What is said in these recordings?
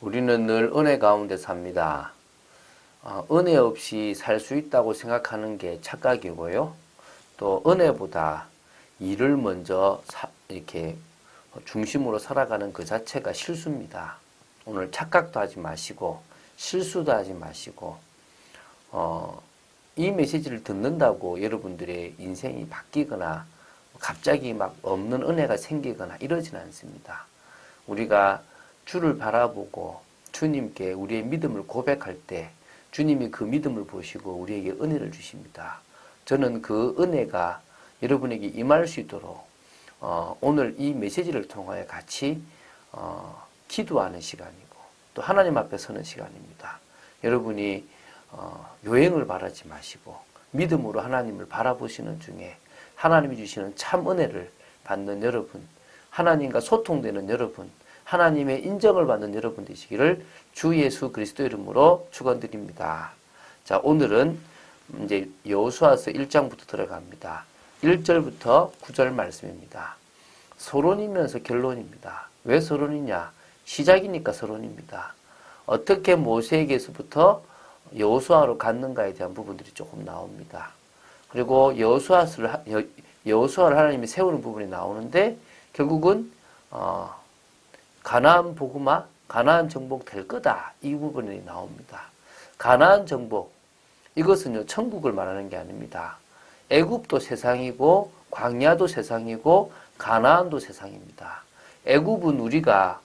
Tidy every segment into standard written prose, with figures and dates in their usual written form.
우리는 늘 은혜 가운데 삽니다. 은혜 없이 살 수 있다고 생각하는 게 착각이고요. 또 은혜보다 일을 먼저 이렇게 중심으로 살아가는 그 자체가 실수입니다. 오늘 착각도 하지 마시고 실수도 하지 마시고 이 메시지를 듣는다고 여러분들의 인생이 바뀌거나 갑자기 막 없는 은혜가 생기거나 이러지는 않습니다. 우리가 주를 바라보고 주님께 우리의 믿음을 고백할 때 주님이 그 믿음을 보시고 우리에게 은혜를 주십니다. 저는 그 은혜가 여러분에게 임할 수 있도록 오늘 이 메시지를 통하여 같이 기도하는 시간이고 또 하나님 앞에 서는 시간입니다. 여러분이 요행을 바라지 마시고 믿음으로 하나님을 바라보시는 중에 하나님이 주시는 참 은혜를 받는 여러분, 하나님과 소통되는 여러분, 하나님의 인정을 받는 여러분 되시기를 주 예수 그리스도 이름으로 축원드립니다. 자, 오늘은 이제 여호수아서 1장부터 들어갑니다. 1절부터 9절 말씀입니다. 서론이면서 결론입니다. 왜 서론이냐? 시작이니까 서론입니다. 어떻게 모세에게서부터 여호수아로 갔는가에 대한 부분들이 조금 나옵니다. 그리고 여호수아를 하나님이 세우는 부분이 나오는데 결국은 가나안 복음화, 가나안 정복 될 거다. 이 부분이 나옵니다. 가나안 정복, 이것은요, 천국을 말하는 게 아닙니다. 애굽도 세상이고, 광야도 세상이고, 가나안도 세상입니다. 애굽은 우리가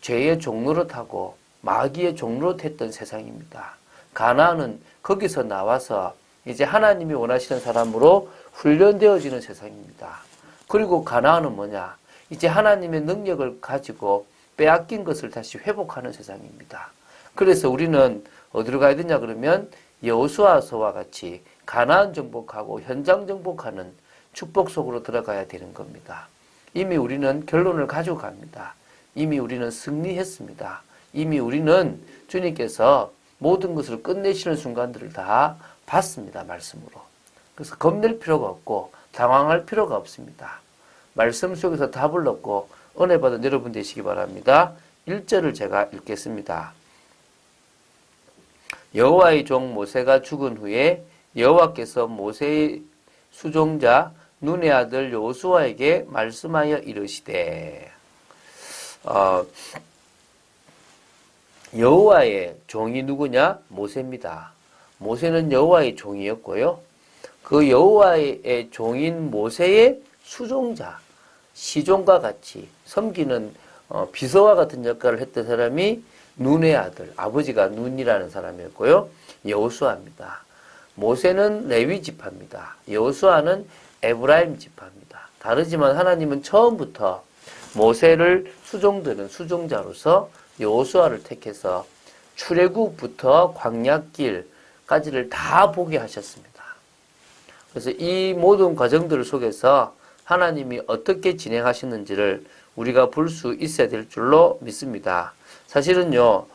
죄의 종노릇하고 마귀의 종노릇했던 세상입니다. 가나안은 거기서 나와서 이제 하나님이 원하시는 사람으로 훈련되어지는 세상입니다. 그리고 가나안은 뭐냐? 이제 하나님의 능력을 가지고 빼앗긴 것을 다시 회복하는 세상입니다. 그래서 우리는 어디로 가야 되냐 그러면 여호수아서와 같이 가나안 정복하고 현장 정복하는 축복 속으로 들어가야 되는 겁니다. 이미 우리는 결론을 가지고 갑니다. 이미 우리는 승리했습니다. 이미 우리는 주님께서 모든 것을 끝내시는 순간들을 다 봤습니다. 말씀으로. 그래서 겁낼 필요가 없고 당황할 필요가 없습니다. 말씀 속에서 답을 얻고 은혜 받은 여러분 되시기 바랍니다. 1절을 제가 읽겠습니다. 여호와의 종 모세가 죽은 후에 여호와께서 모세의 수종자 눈의 아들 여호수아에게 말씀하여 이르시되 여호와의 종이 누구냐? 모세입니다. 모세는 여호와의 종이었고요. 그 여호와의 종인 모세의 수종자, 시종과 같이 섬기는 비서와 같은 역할을 했던 사람이 눈의 아들, 아버지가 눈이라는 사람이었고요. 여호수아입니다. 모세는 레위 지파입니다. 여호수아는 에브라임 지파입니다. 다르지만 하나님은 처음부터 모세를 수종드는 수종자로서 여호수아를 택해서 출애굽부터 광야길까지를 다 보게 하셨습니다. 그래서 이 모든 과정들 속에서 하나님이 어떻게 진행하시는지를 우리가 볼 수 있어야 될 줄로 믿습니다. 사실은요,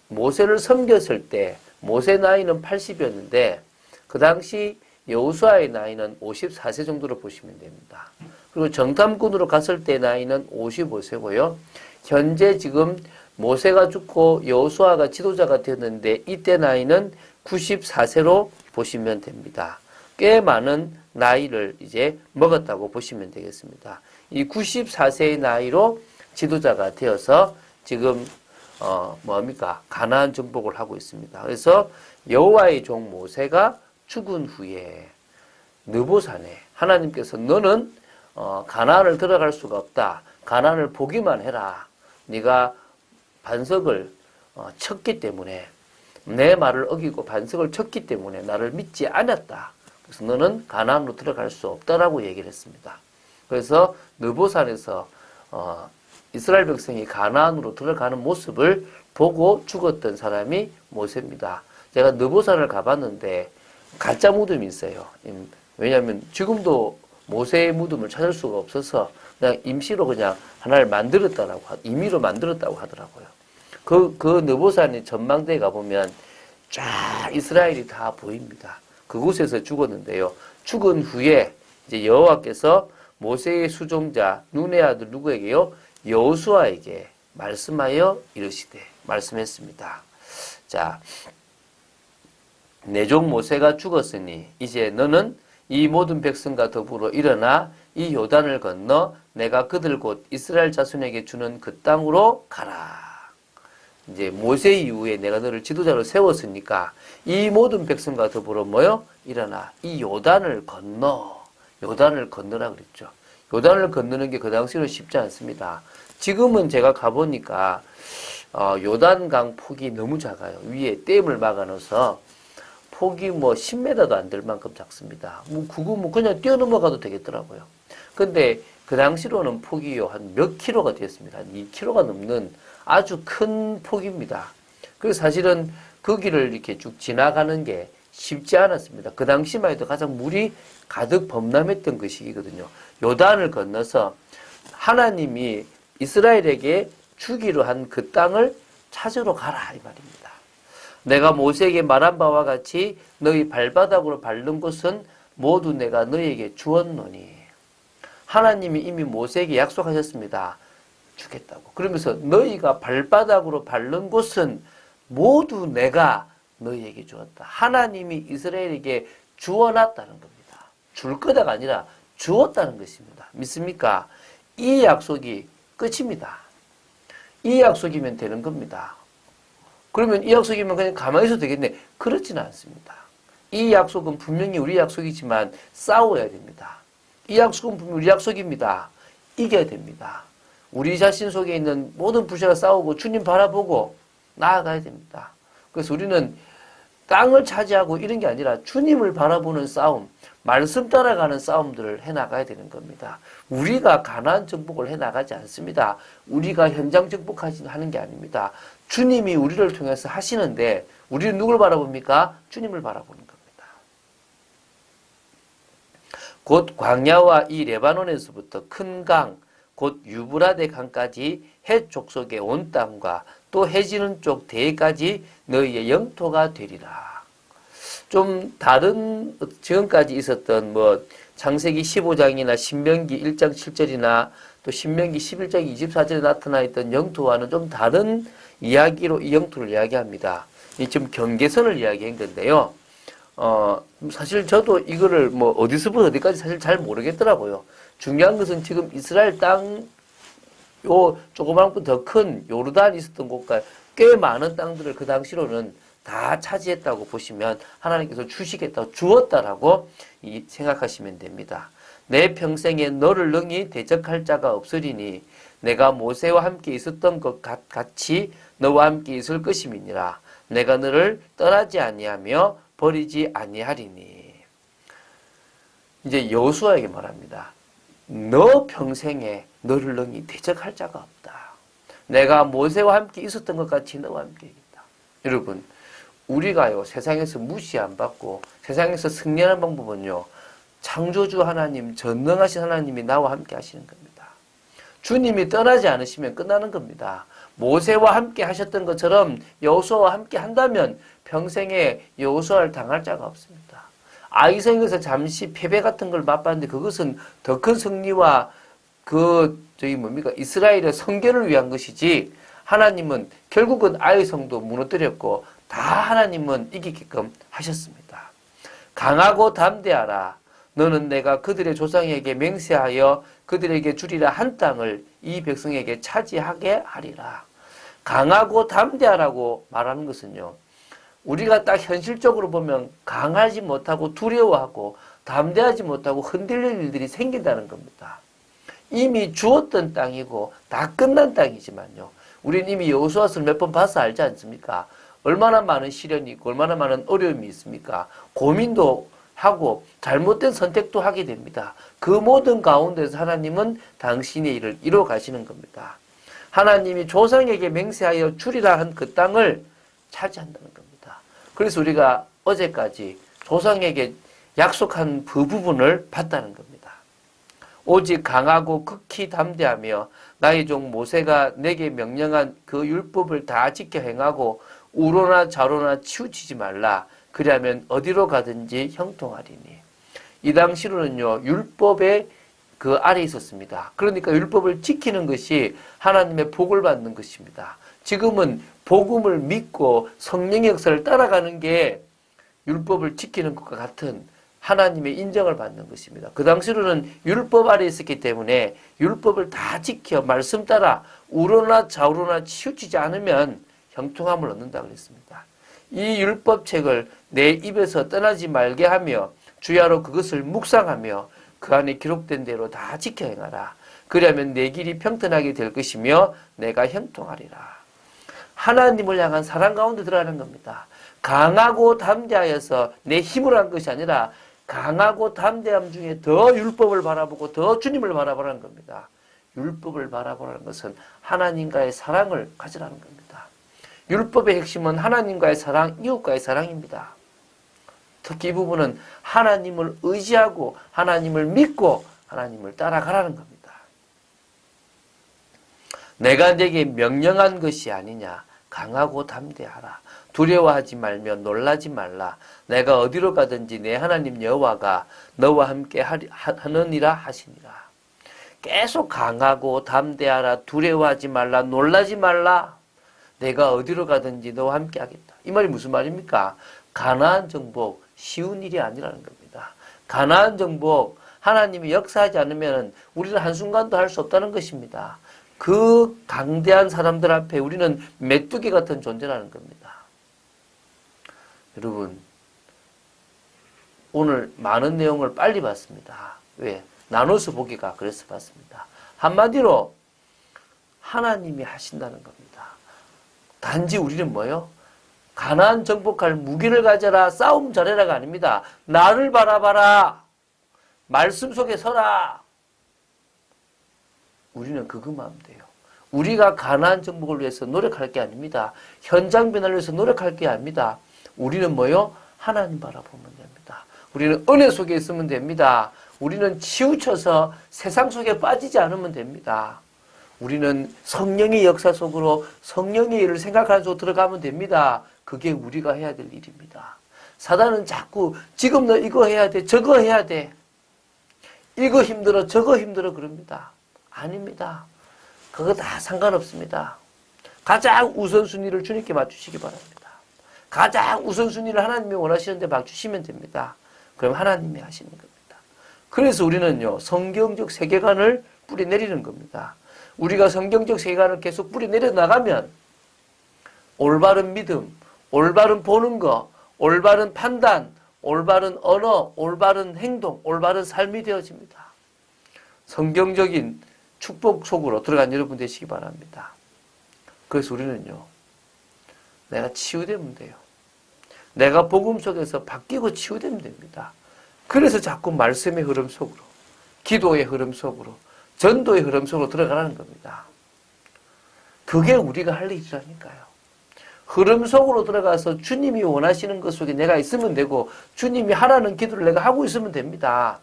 모세를 섬겼을 때 모세 나이는 80이었는데 그 당시 여호수아의 나이는 54세 정도로 보시면 됩니다. 그리고 정탐꾼으로 갔을 때 나이는 55세고요. 현재 지금 모세가 죽고 여호수아가 지도자가 되었는데 이때 나이는 94세로 보시면 됩니다. 꽤 많은 나이를 이제 먹었다고 보시면 되겠습니다. 이 94세의 나이로 지도자가 되어서 지금 가나안 정복을 하고 있습니다. 그래서 여호와의 종 모세가 죽은 후에 느보산에 하나님께서 너는 가나안을 들어갈 수가 없다. 가나안을 보기만 해라. 네가 반석을 쳤기 때문에 내 말을 어기고 반석을 쳤기 때문에 나를 믿지 않았다. 그래서 너는 가나안으로 들어갈 수 없다라고 얘기를 했습니다. 그래서 느보산에서 이스라엘 백성이 가나안으로 들어가는 모습을 보고 죽었던 사람이 모세입니다. 제가 느보산을 가봤는데 가짜 무덤이 있어요. 왜냐하면 지금도 모세의 무덤을 찾을 수가 없어서 그냥 임시로 그냥 하나를 임의로 만들었다고 하더라고요. 그 느보산의 전망대에 가보면 쫙 이스라엘이 다 보입니다. 그곳에서 죽었는데요. 죽은 후에 이제 여호와께서 모세의 수종자 눈의 아들 누구에게요? 여호수아에게 말씀하여 이르시되 말씀했습니다. 자, 내 종 모세가 죽었으니 이제 너는 이 모든 백성과 더불어 일어나 이 요단을 건너 내가 그들 곧 이스라엘 자손에게 주는 그 땅으로 가라. 이제 모세 이후에 내가 너를 지도자로 세웠으니까 이 모든 백성과 더불어 모여 일어나 이 요단을 건너라 그랬죠. 요단을 건너는 게 그 당시는 쉽지 않습니다. 지금은 제가 가보니까 요단강 폭이 너무 작아요. 위에 댐을 막아놓아서 폭이 뭐 10m도 안 될 만큼 작습니다. 그거 그냥 뛰어넘어가도 되겠더라고요. 근데 그 당시로는 폭이요, 한 몇 킬로가 되었습니다. 한 2km가 넘는 아주 큰 폭입니다. 그래서 사실은 거기를 이렇게 쭉 지나가는 게 쉽지 않았습니다. 그 당시만 해도 가장 물이 가득 범람했던 그 시기거든요. 요단을 건너서 하나님이 이스라엘에게 주기로 한 그 땅을 찾으러 가라 이 말입니다. 내가 모세에게 말한 바와 같이 너희 발바닥으로 밟는 곳은 모두 내가 너희에게 주었노니. 하나님이 이미 모세에게 약속하셨습니다. 주겠다고. 그러면서 너희가 발바닥으로 밟는 곳은 모두 내가 너희에게 주었다. 하나님이 이스라엘에게 주어놨다는 겁니다. 줄 거다가 아니라 주었다는 것입니다. 믿습니까? 이 약속이 끝입니다. 이 약속이면 되는 겁니다. 그러면 이 약속이면 그냥 가만히 있어도 되겠네. 그렇지는 않습니다. 이 약속은 분명히 우리 약속이지만 싸워야 됩니다. 이 약속은 분명히 우리 약속입니다. 이겨야 됩니다. 우리 자신 속에 있는 모든 불씨가 싸우고 주님 바라보고 나아가야 됩니다. 그래서 우리는 땅을 차지하고 이런 게 아니라 주님을 바라보는 싸움, 말씀 따라가는 싸움들을 해나가야 되는 겁니다. 우리가 가나안 정복을 해나가지 않습니다. 우리가 현장 정복하는 게 아닙니다. 주님이 우리를 통해서 하시는데 우리는 누굴 바라봅니까? 주님을 바라보는 겁니다. 곧 광야와 이 레바논에서부터 큰 강, 곧 유브라데 강까지 헷 족속의 온 땅과 또 해지는 쪽 대까지 너희의 영토가 되리라. 좀 다른 지금까지 있었던 창세기 15장이나 신명기 1장 7절이나 또 신명기 11장 24절에 나타나 있던 영토와는 좀 다른 이야기로 이 영토를 이야기합니다. 이 지금 경계선을 이야기한 건데요. 사실 저도 이거를 어디서부터 어디까지 사실 잘 모르겠더라고요. 중요한 것은 지금 이스라엘 땅, 조그만큼 더 큰 요르단이 있었던 곳과 꽤 많은 땅들을 그 당시로는 다 차지했다고 보시면 하나님께서 주시겠다고 주었다라고 생각하시면 됩니다. 내 평생에 너를 능히 대적할 자가 없으리니 내가 모세와 함께 있었던 것 같이 너와 함께 있을 것임이니라. 내가 너를 떠나지 아니하며 버리지 아니하리니. 이제 여호수아에게 말합니다. 너 평생에 너를 능히 대적할 자가 없다. 내가 모세와 함께 있었던 것 같이 너와 함께 있다. 여러분, 우리가요 세상에서 무시 안 받고 세상에서 승리하는 방법은요 창조주 하나님, 전능하신 하나님이 나와 함께 하시는 겁니다. 주님이 떠나지 않으시면 끝나는 겁니다. 모세와 함께 하셨던 것처럼 여호수아와 함께 한다면 평생에 여호수아를 당할 자가 없습니다. 아이성에서 잠시 패배 같은 걸 맛봤는데 그것은 더 큰 승리와 이스라엘의 성결을 위한 것이지 하나님은 결국은 아이성도 무너뜨렸고 다 하나님은 이기게끔 하셨습니다. 강하고 담대하라. 너는 내가 그들의 조상에게 맹세하여 그들에게 주리라 한 땅을 이 백성에게 차지하게 하리라. 강하고 담대하라고 말하는 것은요. 우리가 딱 현실적으로 보면 강하지 못하고 두려워하고 담대하지 못하고 흔들릴 일들이 생긴다는 겁니다. 이미 주었던 땅이고 다 끝난 땅이지만요. 우리는 이미 여호수아서를 몇 번 봐서 알지 않습니까? 얼마나 많은 시련이 있고 얼마나 많은 어려움이 있습니까? 고민도 하고 잘못된 선택도 하게 됩니다. 그 모든 가운데서 하나님은 당신의 일을 이루어 가시는 겁니다. 하나님이 조상에게 맹세하여 주리라 한 그 땅을 차지한다는 겁니다. 그래서 우리가 어제까지 조상에게 약속한 그 부분을 봤다는 겁니다. 오직 강하고 극히 담대하며 나의 종 모세가 내게 명령한 그 율법을 다 지켜 행하고 우로나 좌로나 치우치지 말라. 그리하면 어디로 가든지 형통하리니. 이 당시로는요 율법의 그 아래에 있었습니다. 그러니까 율법을 지키는 것이 하나님의 복을 받는 것입니다. 지금은 복음을 믿고 성령의 역사를 따라가는 게 율법을 지키는 것과 같은 하나님의 인정을 받는 것입니다. 그 당시로는 율법 아래에 있었기 때문에 율법을 다 지켜 말씀 따라 우로나 좌우로나 치우치지 않으면 형통함을 얻는다 그랬습니다. 이 율법책을 내 입에서 떠나지 말게 하며 주야로 그것을 묵상하며 그 안에 기록된 대로 다 지켜 행하라. 그리하면 내 길이 평탄하게 될 것이며 내가 형통하리라. 하나님을 향한 사랑 가운데 들어가는 겁니다. 강하고 담대하여서 내 힘을 한 것이 아니라 강하고 담대함 중에 더 율법을 바라보고 더 주님을 바라보라는 겁니다. 율법을 바라보라는 것은 하나님과의 사랑을 가지라는 겁니다. 율법의 핵심은 하나님과의 사랑, 이웃과의 사랑입니다. 특히 이 부분은 하나님을 의지하고 하나님을 믿고 하나님을 따라가라는 겁니다. 내가 네게 명령한 것이 아니냐. 강하고 담대하라. 두려워하지 말며 놀라지 말라. 내가 어디로 가든지 내 하나님 여호와가 너와 함께 하느니라 하시니라. 계속 강하고 담대하라. 두려워하지 말라. 놀라지 말라. 내가 어디로 가든지 너와 함께 하겠다. 이 말이 무슨 말입니까? 가나안 정복 쉬운 일이 아니라는 겁니다. 가나안 정복 하나님이 역사하지 않으면 우리는 한순간도 할 수 없다는 것입니다. 그 강대한 사람들 앞에 우리는 메뚜기 같은 존재라는 겁니다. 여러분, 오늘 많은 내용을 빨리 봤습니다. 왜? 나눠서 보기가 그래서 봤습니다. 한마디로 하나님이 하신다는 겁니다. 단지 우리는 뭐요? 가나안 정복할 무기를 가져라, 싸움 잘해라가 아닙니다. 나를 바라봐라, 말씀 속에 서라. 우리는 그것만 하면 돼요. 우리가 가나안 정복을 위해서 노력할 게 아닙니다. 현장 변화를 위해서 노력할 게 아닙니다. 우리는 뭐요? 하나님 바라보면 됩니다. 우리는 은혜 속에 있으면 됩니다. 우리는 치우쳐서 세상 속에 빠지지 않으면 됩니다. 우리는 성령의 역사 속으로 성령의 일을 생각하는 속으로 들어가면 됩니다. 그게 우리가 해야 될 일입니다. 사단은 자꾸 지금 너 이거 해야 돼, 저거 해야 돼. 이거 힘들어, 저거 힘들어 그럽니다. 아닙니다. 그거 다 상관없습니다. 가장 우선순위를 주님께 맞추시기 바랍니다. 가장 우선순위를 하나님이 원하시는데 맞추시면 됩니다. 그럼 하나님이 하시는 겁니다. 그래서 우리는요, 성경적 세계관을 뿌리내리는 겁니다. 우리가 성경적 세계관을 계속 뿌리내려 나가면 올바른 믿음, 올바른 보는 거, 올바른 판단, 올바른 언어, 올바른 행동, 올바른 삶이 되어집니다. 성경적인 축복 속으로 들어간 여러분 되시기 바랍니다. 그래서 우리는요, 내가 치유되면 돼요. 내가 복음 속에서 바뀌고 치유되면 됩니다. 그래서 자꾸 말씀의 흐름 속으로, 기도의 흐름 속으로, 전도의 흐름 속으로 들어가라는 겁니다. 그게 우리가 할 일이라니까요. 흐름 속으로 들어가서 주님이 원하시는 것 속에 내가 있으면 되고 주님이 하라는 기도를 내가 하고 있으면 됩니다.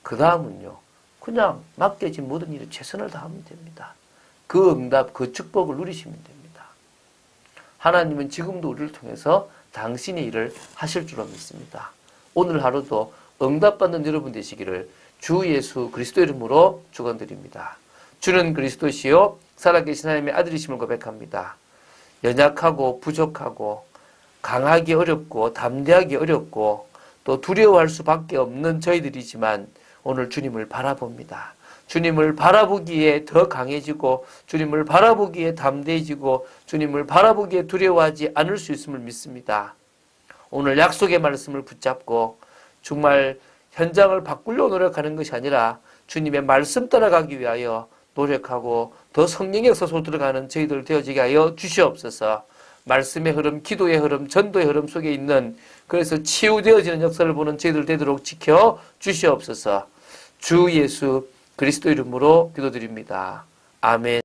그 다음은요, 그냥 맡겨진 모든 일에 최선을 다하면 됩니다. 그 응답, 그 축복을 누리시면 됩니다. 하나님은 지금도 우리를 통해서 당신의 일을 하실 줄로 믿습니다. 오늘 하루도 응답받는 여러분 되시기를 주 예수 그리스도 이름으로 축원드립니다. 주는 그리스도시요 살아계신 하나님의 아들이심을 고백합니다. 연약하고 부족하고 강하기 어렵고 담대하기 어렵고 또 두려워할 수밖에 없는 저희들이지만 오늘 주님을 바라봅니다. 주님을 바라보기에 더 강해지고 주님을 바라보기에 담대해지고 주님을 바라보기에 두려워하지 않을 수 있음을 믿습니다. 오늘 약속의 말씀을 붙잡고 정말 현장을 바꾸려고 노력하는 것이 아니라 주님의 말씀 따라가기 위하여 노력하고 더 성령의 역사로 들어가는 저희들 되어지게 하여 주시옵소서. 말씀의 흐름, 기도의 흐름, 전도의 흐름 속에 있는 그래서 치유되어지는 역사를 보는 저희들 되도록 지켜 주시옵소서. 주 예수 그리스도 이름으로 기도드립니다. 아멘.